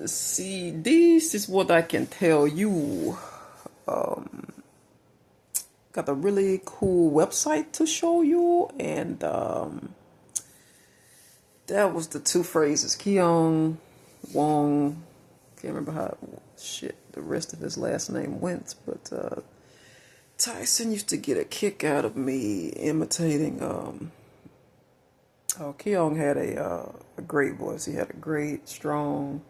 See, this is what I can tell you. Got a really cool website to show you, and that was the two phrases. Keong Wong. Can't remember how shit the rest of his last name went, but Tyson used to get a kick out of me imitating. Keong had a great voice. He had a great, strong,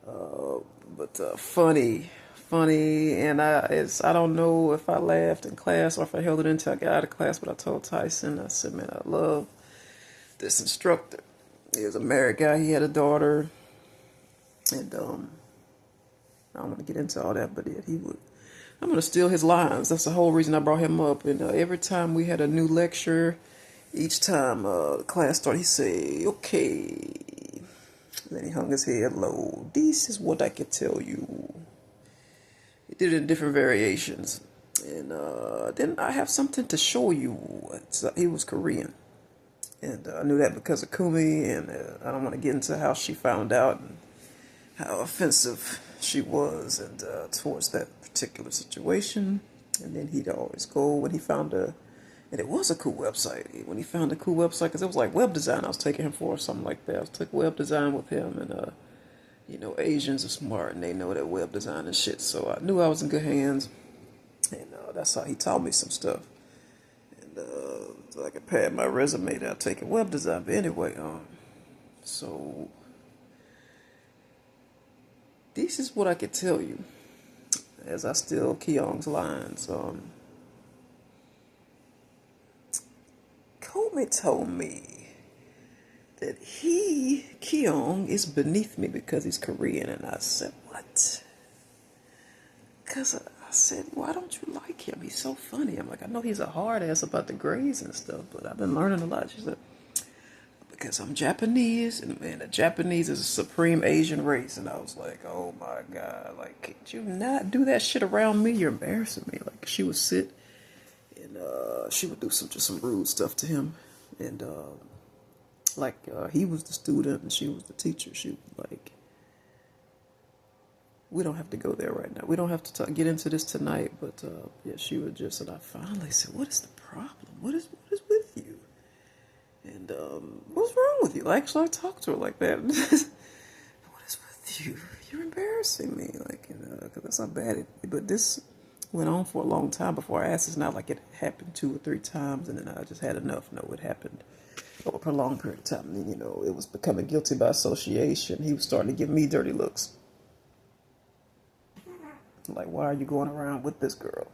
but funny. And I don't know if I laughed in class or if I held it until I got out of class. But I told Tyson, I said, man, I love this instructor. He was a married guy. He had a daughter, and I don't want to get into all that, but yeah, he would. I'm gonna steal his lines. That's the whole reason I brought him up. And every time we had a new lecture, each time the class started, he'd say, "Okay." And then he hung his head low. This is what I can tell you. He did it in different variations. And then I have something to show you. He was Korean. And I knew that because of Kumi. And I don't want to get into how she found out and how offensive she was and towards that particular situation. And then he'd always go when he found and it was a cool website. When he found a cool website, because it was like web design I was taking him for or something like that. I was taking web design with him, and Asians are smart and they know that web design and shit. So I knew I was in good hands, and that's how he taught me some stuff. And so I could pad my resume that I take in web design. But anyway, so this is what I could tell you as I steal Keong's lines. Komi told me that Keong, is beneath me because he's Korean. And I said, what? Because I said, why don't you like him? He's so funny. I'm like, I know he's a hard ass about the grades and stuff, but I've been learning a lot. She said, because I'm Japanese, and man, the Japanese is a supreme Asian race. And I was like, oh my God, like, could you not do that shit around me? You're embarrassing me. Like, she would sit and she would do some rude stuff to him, and he was the student and she was the teacher. She was like, we don't have to go there right now. We don't have to get into this tonight. But yeah, she would just, and I finally said, what is the problem? What is with you? And what's wrong with you? Actually, I talked to her like that. What is with you? You're embarrassing me. Like, because that's not bad. But this went on for a long time before I asked. It's not like it happened 2 or 3 times and then I just had enough. No, it happened over a prolonged period of time. And, it was becoming guilty by association. He was starting to give me dirty looks. Like, why are you going around with this girl?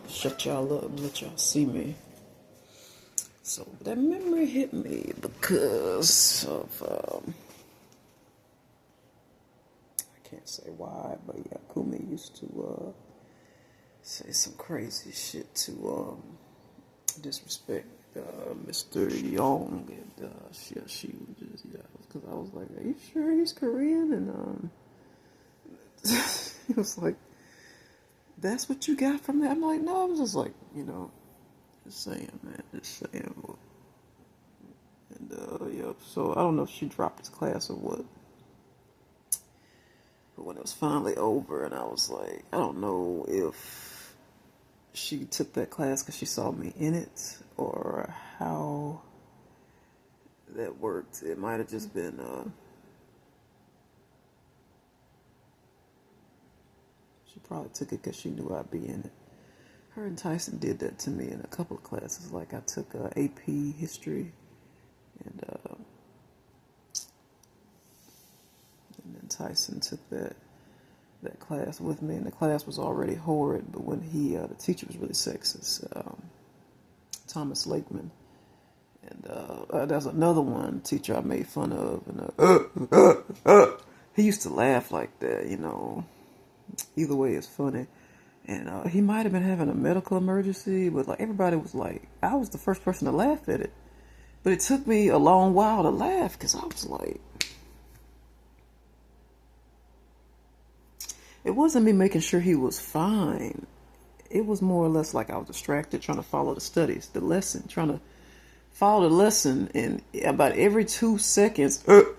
Shut y'all up and let y'all see me. So that memory hit me because of I can't say why, but yeah, Kumi used to say some crazy shit to disrespect Mr. Young, and she was just because I was like, are you sure he's Korean? And he was like, that's what you got from that? I'm like, no, I was just like, just saying, man, just saying. And, yeah, so I don't know if she dropped his class or what. But when it was finally over, and I was like, I don't know if she took that class because she saw me in it, or how that worked. It might have just been, she probably took it because she knew I'd be in it. Her and Tyson did that to me in a couple of classes. Like, I took AP history, and then Tyson took that class with me, and the class was already horrid. But when the teacher was really sexist, Thomas Lakeman, and there's another one teacher I made fun of, and he used to laugh like that. Either way, it's funny. And he might have been having a medical emergency, but like everybody was like, I was the first person to laugh at it. But it took me a long while to laugh because I was like, it wasn't me making sure he was fine. It was more or less like I was distracted trying to follow the studies, the lesson, trying to follow the lesson. And about every 2 seconds, I'm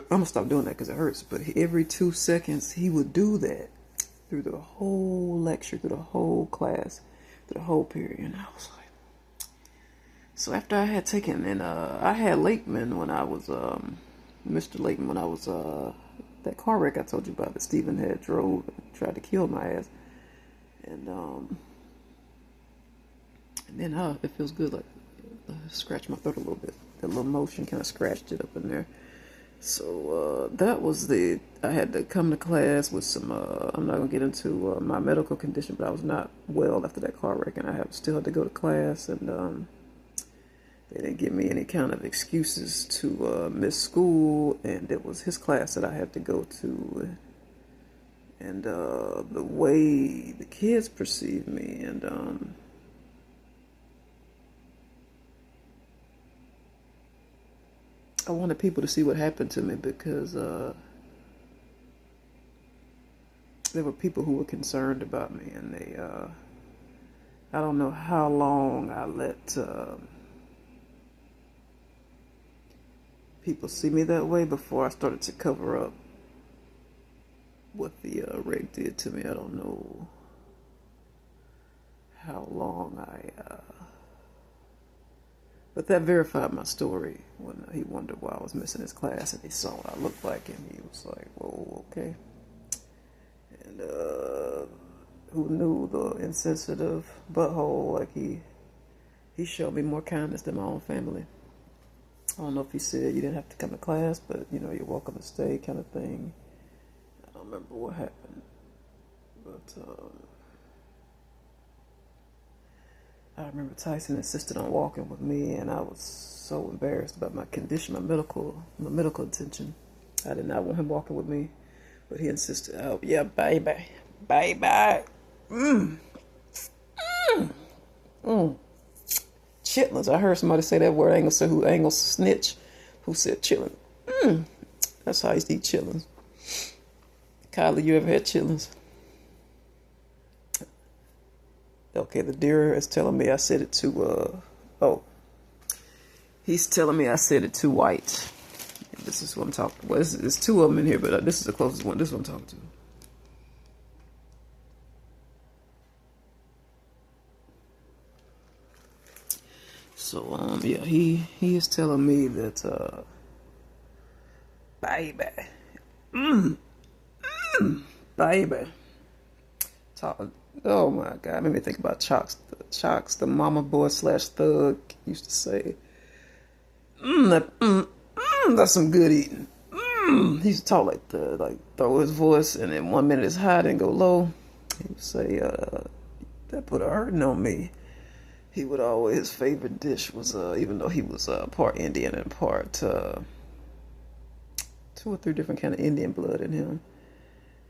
gonna stop doing that because it hurts. But every 2 seconds, he would do that through the whole lecture, through the whole class, through the whole period. And I was like, so after I had taken, and I had Lakeman when I was, Mr. Lakeman when I was, that car wreck I told you about that Stephen had drove and tried to kill my ass. And then it feels good, like scratch my throat a little bit. That little motion kind of scratched it up in there. So that was I had to come to class with some, I'm not going to get into my medical condition, but I was not well after that car wreck, and I still had to go to class, and they didn't give me any kind of excuses to miss school, and it was his class that I had to go to, and the way the kids perceive me, and I wanted people to see what happened to me, because there were people who were concerned about me, and they, I don't know how long I let people see me that way before I started to cover up what the wreck did to me. I don't know how long but that verified my story when he wondered why I was missing his class, and he saw what I looked like, and he was like, whoa, okay. And who knew, the insensitive butthole, like he showed me more kindness than my own family. I don't know if he said you didn't have to come to class, but you know, you're welcome to stay, kind of thing. I don't remember what happened, but I remember Tyson insisted on walking with me, and I was so embarrassed about my condition, my medical attention. I did not want him walking with me, but he insisted. Oh yeah, baby. Chitlins. I heard somebody say that word. I ain't gonna say who. I ain't gonna snitch. Who said chitlins? That's how I used to eat chitlins. Kylie, you ever had chitlins? Okay, the deer is telling me I said it too, he's telling me I said it too white. This is what I'm talking about. Well, there's two of them in here, but this is the closest one. This is what I'm talking to. So, yeah, he is telling me that, baby. Baby. Talk. Oh my God, made me think about Chalks, the mama boy / thug used to say, that's some good eating. He used to talk like that, like throw his voice, and then 1 minute it's high, then go low. He would say, that put a hurting on me. He would always, his favorite dish was, even though he was part Indian and part 2 or 3 different kind of Indian blood in him.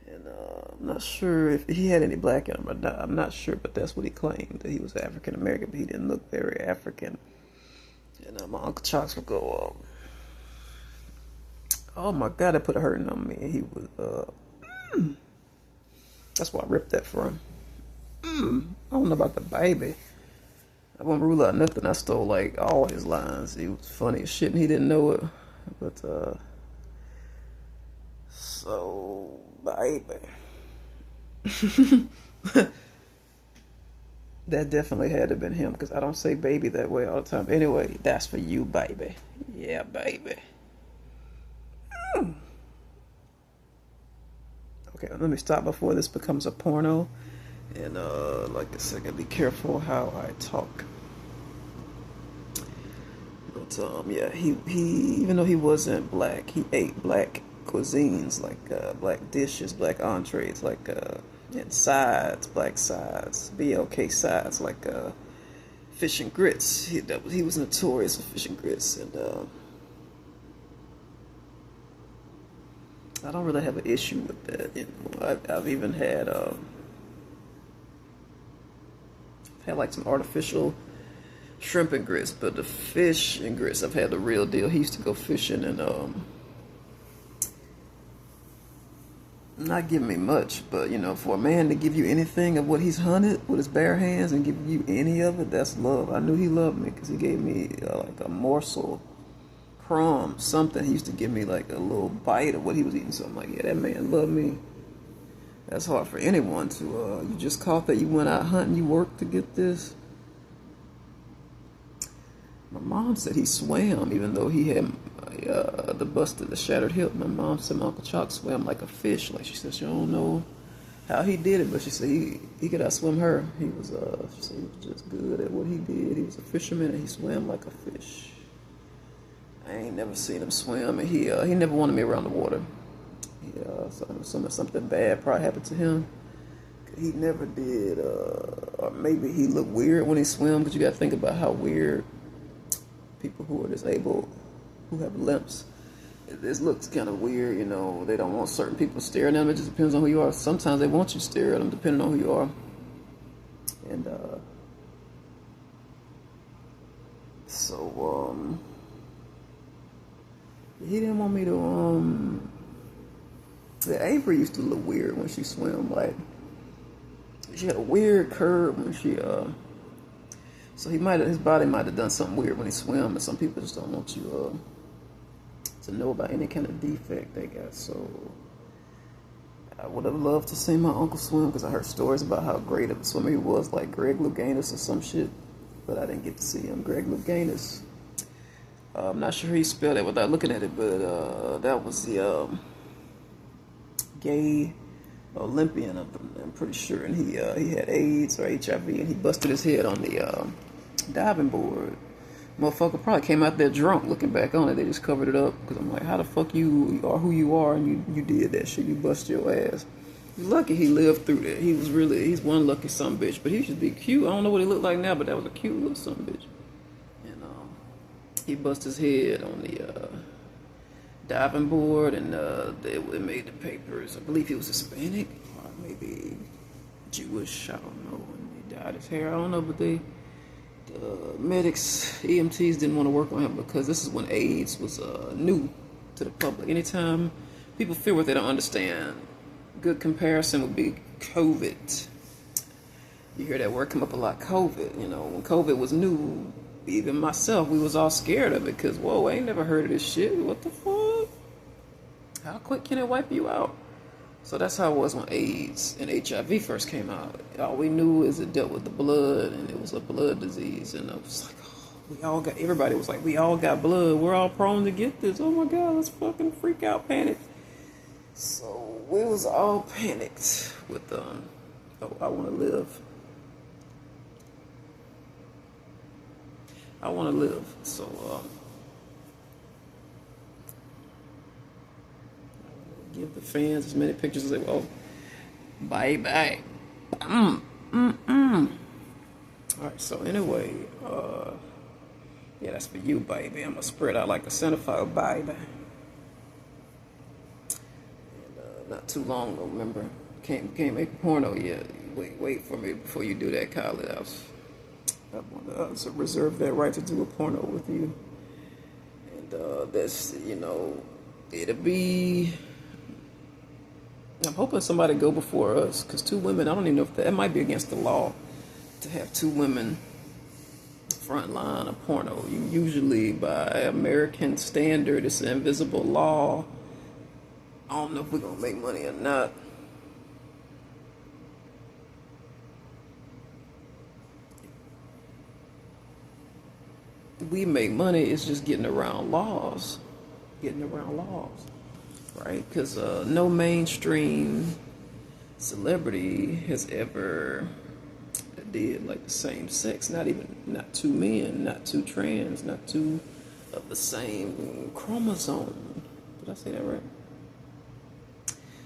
And I'm not sure if he had any black in him or not. I'm not sure, but that's what he claimed, that he was African American, but he didn't look very African. And my Uncle Chalks would go, oh my God, that put a hurting on me. And he was, that's why I ripped that from. I don't know about the baby. I won't rule out nothing. I stole like all his lines. He was funny as shit and he didn't know it. But, so, baby. That definitely had to have been him, because I don't say baby that way all the time. Anyway, that's for you, baby. Yeah, baby. Okay, let me stop before this becomes a porno. And like I said, I gotta be careful how I talk. But yeah, he even though he wasn't black, he ate black cuisines, like black dishes, black entrees, like and sides, black sides, BLK sides, like fish and grits. He was notorious for fish and grits, and I don't really have an issue with that. You know, I've even had like some artificial shrimp and grits, but the fish and grits, I've had the real deal. He used to go fishing, and not giving me much, but you know, for a man to give you anything of what he's hunted with his bare hands and give you any of it, that's love. I knew he loved me because he gave me like a morsel, crumb, something. He used to give me like a little bite of what he was eating. So I'm like, yeah, that man loved me. That's hard for anyone to, you just caught that, you went out hunting, you worked to get this. My mom said he swam, even though he had the shattered hip. My mom said my Uncle Chalk swam like a fish. Like she said, she don't know how he did it, but she said he could outswim her. He was, she said he was just good at what he did. He was a fisherman and he swam like a fish. I ain't never seen him swim, and he never wanted me around the water. So I'm assuming something bad probably happened to him. He never did, or maybe he looked weird when he swam, because you got to think about how weird people who are disabled, who have limps, this looks kind of weird, you know. They don't want certain people staring at them. It just depends on who you are. Sometimes they want you to stare at them, depending on who you are. And so he didn't want me to. The Avery used to look weird when she swam. Like she had a weird curve when she So his body might have done something weird when he swam, and some people just don't want you to know about any kind of defect they got. So I would have loved to see my uncle swim, because I heard stories about how great of a swimmer he was, like Greg Louganis or some shit, but I didn't get to see him. Greg Louganis. I'm not sure how you spell that without looking at it, but that was the gay Olympian, I'm pretty sure, and he had AIDS or HIV, and he busted his head on the diving board. Motherfucker probably came out there drunk. Looking back on it, they just covered it up, because I'm like, how the fuck you are who you are, and you did that shit, you bust your ass. He's lucky he lived through that. He's one lucky son bitch, but he should be cute. I don't know what he looked like now, but that was a cute little son bitch. And he busted his head on the diving board, and it made the papers. I believe he was Hispanic or maybe Jewish, I don't know, and he dyed his hair, I don't know, but the medics, EMTs didn't want to work on him, because this is when AIDS was new to the public. Anytime people feel what they don't understand, good comparison would be COVID. You hear that word come up a lot, COVID. You know, when COVID was new, even myself, we was all scared of it, because, whoa, I ain't never heard of this shit. What the fuck? How quick can it wipe you out? So that's how it was when AIDS and HIV first came out. All we knew is it dealt with the blood, and it was a blood disease. And I was like, oh, everybody was like, we all got blood. We're all prone to get this. Oh my God, let's fucking freak out, panic. So we was all panicked with, oh, I want to live. I want to live. So, give the fans as many pictures as they will. Bye. Alright, so anyway, yeah, that's for you, baby. I'm gonna spread out like a centerfold, baby. And, not too long ago, remember? Can't make a porno yet. Wait for me before you do that, Kylie. I want to reserve that right to do a porno with you. And that's, you know, it'll be. I'm hoping somebody go before us, because 2 women, I don't even know if that might be against the law to have 2 women front line a porno. You usually, by American standard, it's an invisible law. I don't know if we're gonna make money or not. We make money, it's just getting around laws. Right? Because no mainstream celebrity has ever did like the same sex. Not 2 men, not 2 trans, not 2 of the same chromosome. Did I say that right?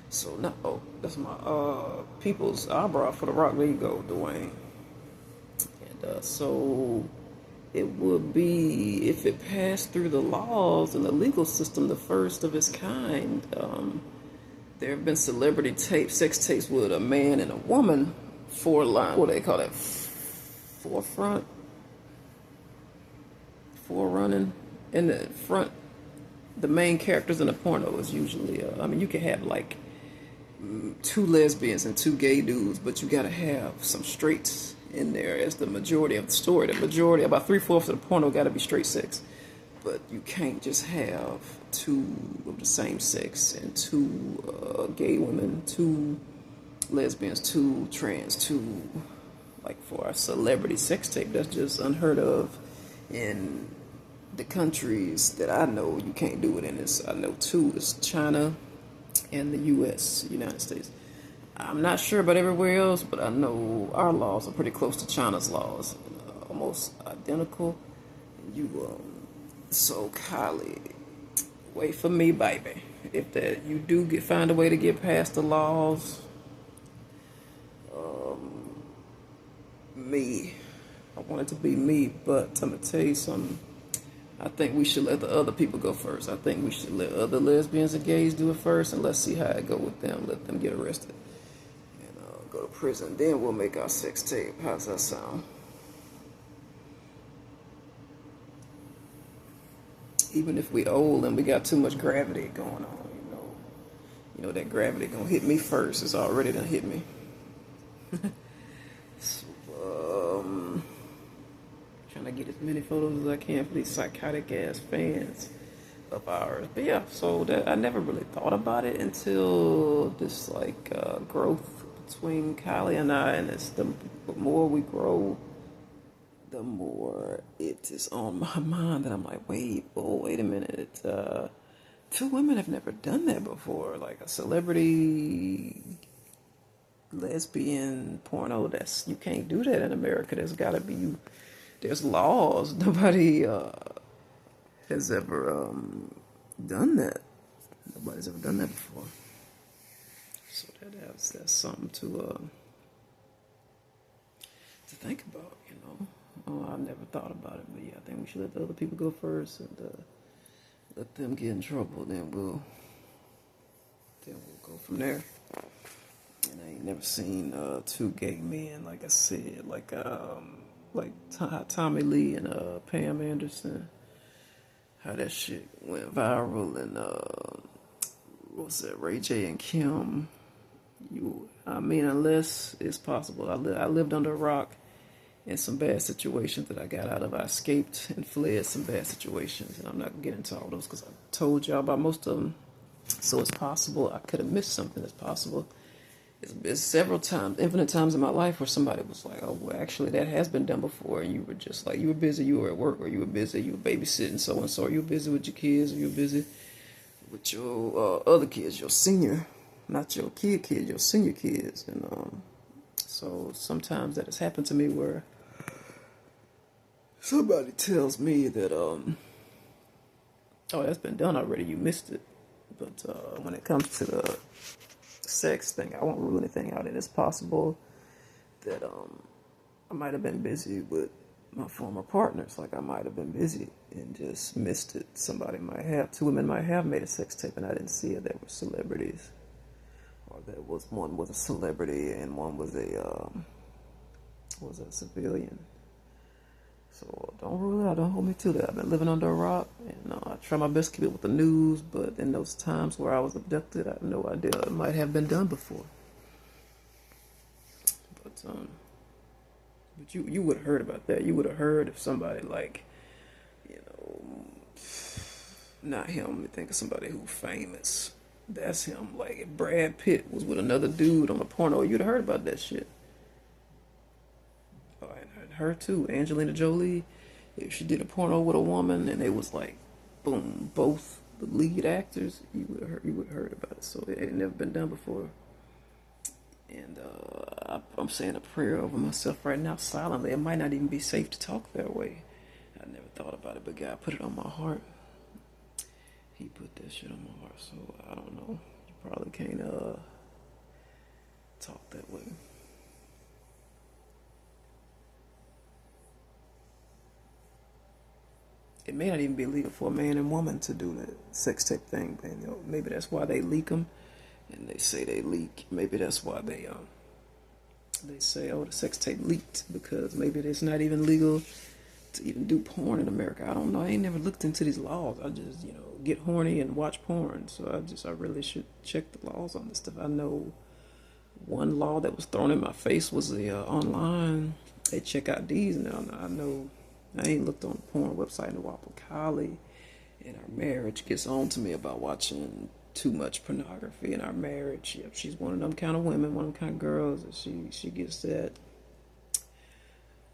So no, oh, that's my people's eyebrow for the rock. There you go, Dwayne. And so it would be, if it passed through the laws and the legal system, the first of its kind. There have been celebrity sex tapes with a man and a woman, what do they call that? Forerunning. In the front, the main characters in a porno is usually, I mean, you can have like, two lesbians and two gay dudes, but you gotta have some straights in there as the majority of the story. The majority, about 3/4 of the porno, gotta be straight sex. But you can't just have two of the same sex and two gay women, two lesbians, two trans, two, like for a celebrity sex tape. That's just unheard of in the countries that I know. You can't do it in. I know two. It's China and the U.S., United States. I'm not sure about everywhere else, but I know our laws are pretty close to China's laws, almost identical. So Kylie, wait for me, baby. If that you do find a way to get past the laws, me, I want it to be me, but I'm gonna tell you something. I think we should let the other people go first. I think we should let other lesbians and gays do it first, and let's see how it go with them. Let them get arrested and go to prison. Then we'll make our sex tape. How's that sound? Even if we old and we got too much gravity going on, that gravity gonna hit me first. It's already done hit me. So, trying to get as many photos as I can for these psychotic ass fans of ours. But yeah, so that I never really thought about it until this growth between Kylie and I, and it's the more we grow, the more it is on my mind that I'm like, wait a minute. Two women have never done that before. Like a celebrity lesbian porno, you can't do that in America. There's laws. Nobody has ever done that. Nobody's ever done that before. So that's something to think about, Oh, I've never thought about it, but yeah, I think we should let the other people go first and let them get in trouble. Then we'll go from there. And I ain't never seen two gay men, like I said, like Tommy Lee and Pam Anderson. How that shit went viral, and what was that? Ray J and Kim. Unless it's possible. I lived under a rock. In some bad situations that I got out of. I escaped and fled some bad situations, and I'm not going to get into all those because I told y'all about most of them. So it's possible I could have missed something. It's possible. It's several times, infinite times in my life where somebody was like, oh, well, actually, that has been done before, and you were just like, you were busy, you were at work, or you were busy, you were babysitting so-and-so, or you were busy with your kids, or you were busy with your other kids, your senior, not your kid, your senior kids, and so sometimes that has happened to me where somebody tells me that, oh, that's been done already, you missed it. But when it comes to the sex thing, I won't rule anything out. And it's possible that I might have been busy with my former partners. Like I might have been busy and just missed it. Two women might have made a sex tape and I didn't see it. They were celebrities. Or one was a celebrity and one was a civilian. So don't rule it out. Don't hold me to that. I've been living under a rock, and I try my best to keep it with the news. But in those times where I was abducted, I have no idea. It might have been done before. But you would have heard about that. You would have heard if somebody not him. Think of somebody who's famous. That's him. Like if Brad Pitt was with another dude on a porno, you'd have heard about that shit. Oh, and her too, Angelina Jolie. If she did a porno with a woman and it was like, boom, both the lead actors, you would have heard about it. So it ain't never been done before. And I'm saying a prayer over myself right now silently. It might not even be safe to talk that way. I never thought about it, but God put it on my heart. He put that shit on my heart, so I don't know. You probably can't talk that way. It may not even be legal for a man and woman to do that sex tape thing. And, maybe that's why they leak them, and they say they leak. Maybe that's why they say, oh, the sex tape leaked, because maybe it's not even legal to even do porn in America. I don't know. I ain't never looked into these laws. I just, get horny and watch porn. So I really should check the laws on this stuff. I know one law that was thrown in my face was the online. They check IDs now. I know I ain't looked on a porn website in a while, but Kylie in our marriage gets on to me about watching too much pornography in our marriage. Yep, she's one of them kind of women, one of them kind of girls that she gets that,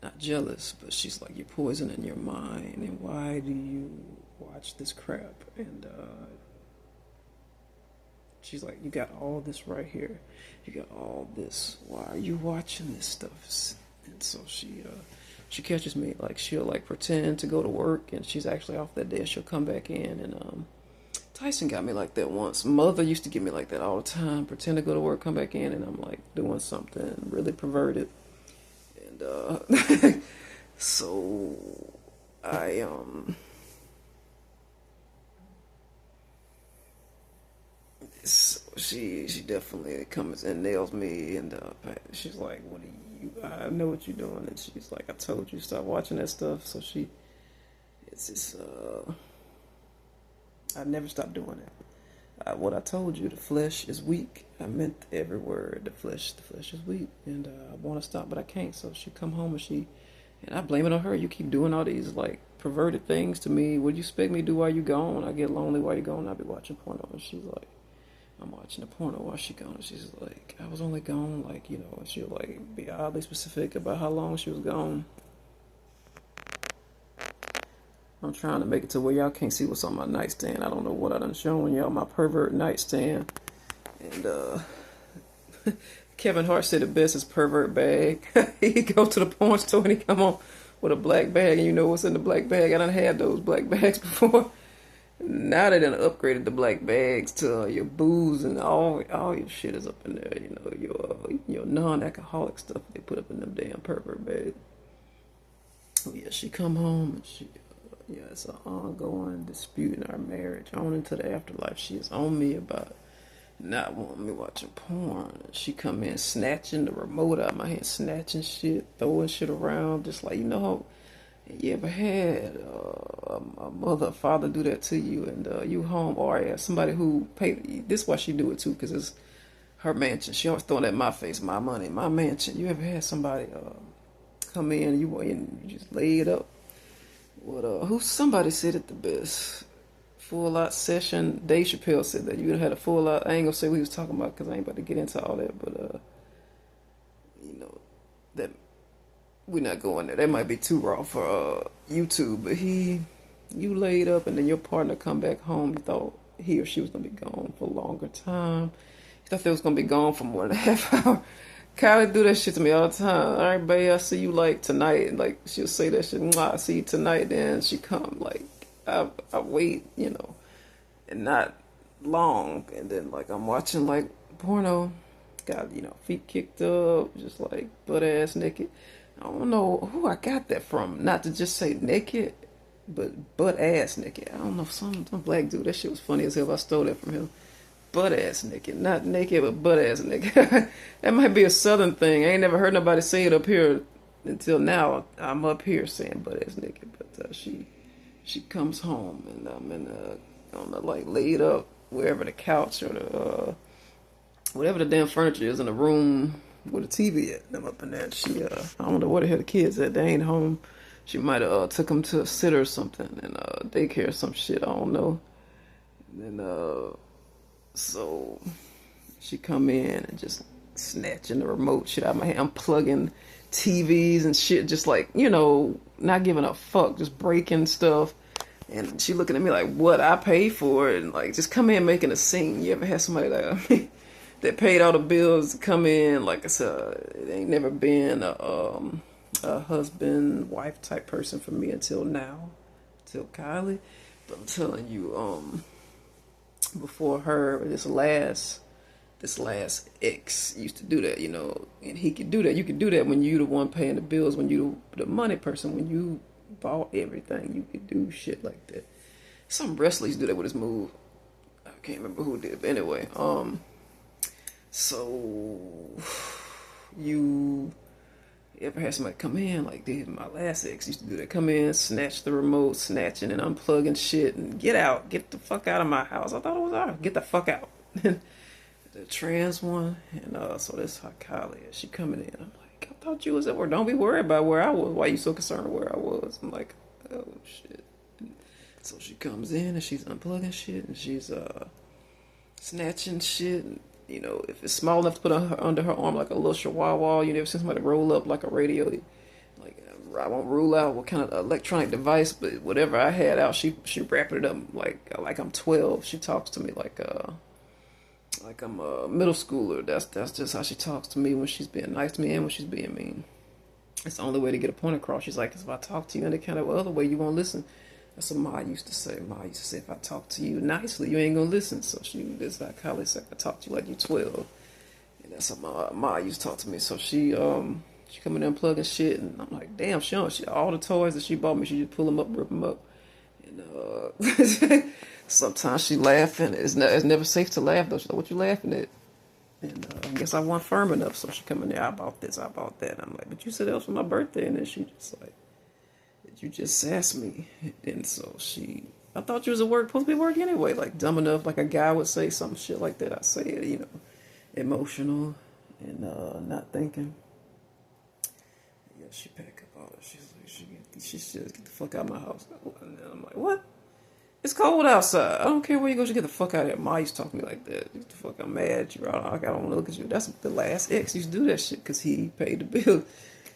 not jealous, but she's like, you're poisoning your mind, and why do you watch this crap? And she's like, you got all this right here, you got all this, why are you watching this stuff? And so she catches me, like she'll like pretend to go to work and she's actually off that day, and she'll come back in. And Tyson got me like that once. Mother used to get me like that all the time, pretend to go to work, come back in, and I'm like doing something really perverted. And so I so she definitely comes and nails me, and she's like, what are you, I know what you're doing. And she's like, I told you stop watching that stuff. So it's just I never stopped doing it. What I told you, the flesh is weak. I meant every word. The flesh is weak, and I want to stop, but I can't. So she come home and I blame it on her. You keep doing all these like perverted things to me. What do you expect me to do while you gone? I get lonely while you gone. I'll be watching porno, and she's like, I'm watching the porno while she gone. And she's like, I was only gone, like, and she'll like be oddly specific about how long she was gone. I'm trying to make it to where y'all can't see what's on my nightstand. I don't know what I done showing y'all, my pervert nightstand. And Kevin Hart said the best is pervert bag. He go to the porn store and he come on with a black bag, and you know what's in the black bag. I done had those black bags before. Now they done upgraded the black bags to your booze and all your shit is up in there. Your non-alcoholic stuff they put up in them damn pervert bags. Oh yeah, she come home and it's an ongoing dispute in our marriage on into the afterlife. She is on me about not wanting me watching porn. She come in snatching the remote out of my hand, snatching shit, throwing shit around, just like, you ever had a mother or father do that to you, and you home, or somebody who paid. This is why she do it too, because it's her mansion. She always throwing at my face, my money, my mansion. You ever had somebody come in and you just lay it up? Somebody said it the best. Full out session. Dave Chappelle said that you had a full out. I ain't gonna say what he was talking about because I ain't about to get into all that, but that we're not going there. That might be too raw for YouTube. But you laid up, and then your partner come back home. You thought he or she was gonna be gone for a longer time. You thought they was gonna be gone for more than a half hour. Kylie do that shit to me all the time. All right, babe, I see you like tonight. And like she'll say that shit. I see you tonight. Then she come like I wait, and not long. And then like I'm watching like porno, got feet kicked up, just like butt ass naked. I don't know who I got that from. Not to just say naked, but butt ass naked. I don't know, some black dude. That shit was funny as hell. I stole that from him. Butt ass naked, not naked, but butt ass naked. That might be a southern thing. I ain't never heard nobody say it up here until now. I'm up here saying butt ass naked, but she comes home and I'm on the like laid up wherever the couch or the whatever the damn furniture is in the room with a TV at. I'm up in there. She I don't know where the hell the kids at. They ain't home. She might have took them to a sitter or something and daycare or some shit. I don't know. And then so she come in and just snatching the remote shit out of my hand. I'm plugging TVs and shit, just like, not giving a fuck, just breaking stuff. And she looking at me like, what, I paid for it? And like, just come in making a scene. You ever had somebody like that paid all the bills to come in? Like I said, it ain't never been a husband, wife type person for me until now, till Kylie. But I'm telling you, before her, this last ex used to do that, and he could do that. You could do that when you the one paying the bills, when you the money person, when you bought everything, you could do shit like that. Some wrestlers do that with his move. I can't remember who did it, but anyway, so you You ever had somebody come in like my last ex used to do that? Come in, snatch the remote, snatching and unplugging shit, and get the fuck out of my house. I thought it was ours. Get the fuck out. The trans one, and so that's how Kylie is. She coming in. I'm like, I thought you was at work. Don't be worried about where I was. Why you so concerned where I was? I'm like, oh shit. So she comes in and she's unplugging shit and she's snatching shit. And, you know, if it's small enough to put on under her arm like a little chihuahua, you never seen somebody roll up like a radio. Like I won't rule out what kind of electronic device, but whatever I had out, she wrapping it up like I'm 12. She talks to me like I'm a middle schooler. That's just how she talks to me when she's being nice to me and when she's being mean. It's the only way to get a point across. She's like, if I talk to you in any kind of other way, you won't listen. That's what Ma used to say. Ma used to say, if I talk to you nicely, you ain't gonna listen. So that's like Kylie said, I talk to you like you 12. And that's how Ma used to talk to me. So she coming in plugging shit, and I'm like, damn, she all the toys that she bought me, she just pull them up, rip them up. And sometimes she laughing. It's never safe to laugh though. She's like, what you laughing at? And I guess I wasn't firm enough, so she come in there, I bought this, I bought that. I'm like, but you said that was for my birthday, and then she just like, you just asked me. And so I thought you was supposed to be at work anyway, like dumb enough, like a guy would say some shit like that. I say it, you know, emotional and not thinking. Yeah, she packed up all that. She's like, she says, get the fuck out of my house. And I'm like, what? It's cold outside. I don't care where you go. Just get the fuck out of here. Ma used to talk to me like that. Get the fuck, I'm mad. You're out. I don't want to look at you. That's the last ex used to do that shit because he paid the bill.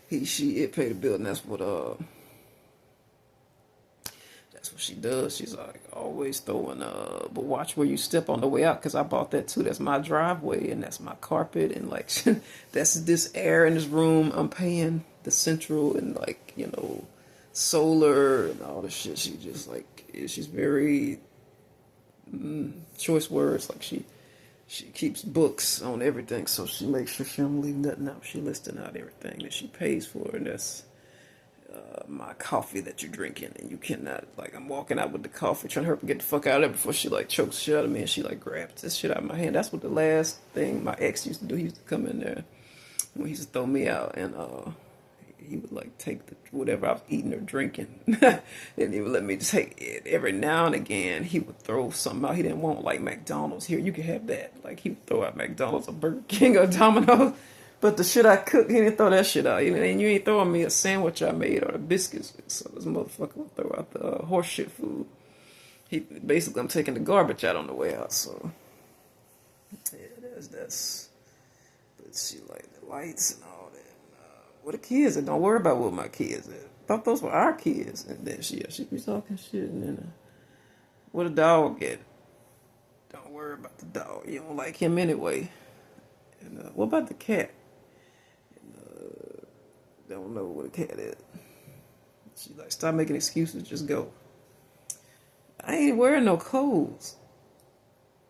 It paid the bill, and that's what she does. She's like always throwing but watch where you step on the way out because I bought that too. That's my driveway and that's my carpet and like that's this air in this room. I'm paying the central and like, you know, solar and all this shit. She just like she's very choice words. Like she keeps books on everything, so she makes sure she don't leave nothing out. She listing out everything that she pays for, and that's my coffee that you're drinking, and you cannot, like, I'm walking out with the coffee trying to hurry up and get the fuck out of there before she like chokes shit out of me, and she like grabs this shit out of my hand. That's what the last thing my ex used to do. He used to come in there when he used to throw me out, and he would like take whatever I was eating or drinking, and he would let me take it. Every now and again, he would throw something out he didn't want, like McDonald's. Here, you can have that. Like he would throw out McDonald's or Burger King or Domino's. But the shit I cooked, he didn't throw that shit out. And you ain't throwing me a sandwich I made or the biscuits. So this motherfucker would throw out the horse shit food. Basically, I'm taking the garbage out on the way out. So, yeah, that's. But she like the lights and all that. What the kids at? Don't worry about what my kids at. I thought those were our kids. And then she be talking shit. And then, what a dog at? Don't worry about the dog. You don't like him anyway. And what about the cat? Don't know what a cat is. She like, stop making excuses, just go. I ain't wearing no clothes.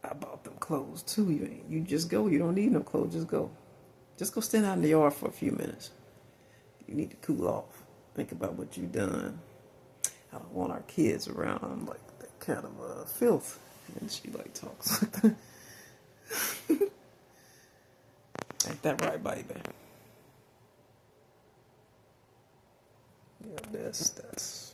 I bought them clothes too. You just go. You don't need no clothes. Just go. Just go stand out in the yard for a few minutes. You need to cool off. Think about what you've done. I don't want our kids around like that kind of filth. And she like talks like that. Ain't that right, baby? Yeah, that's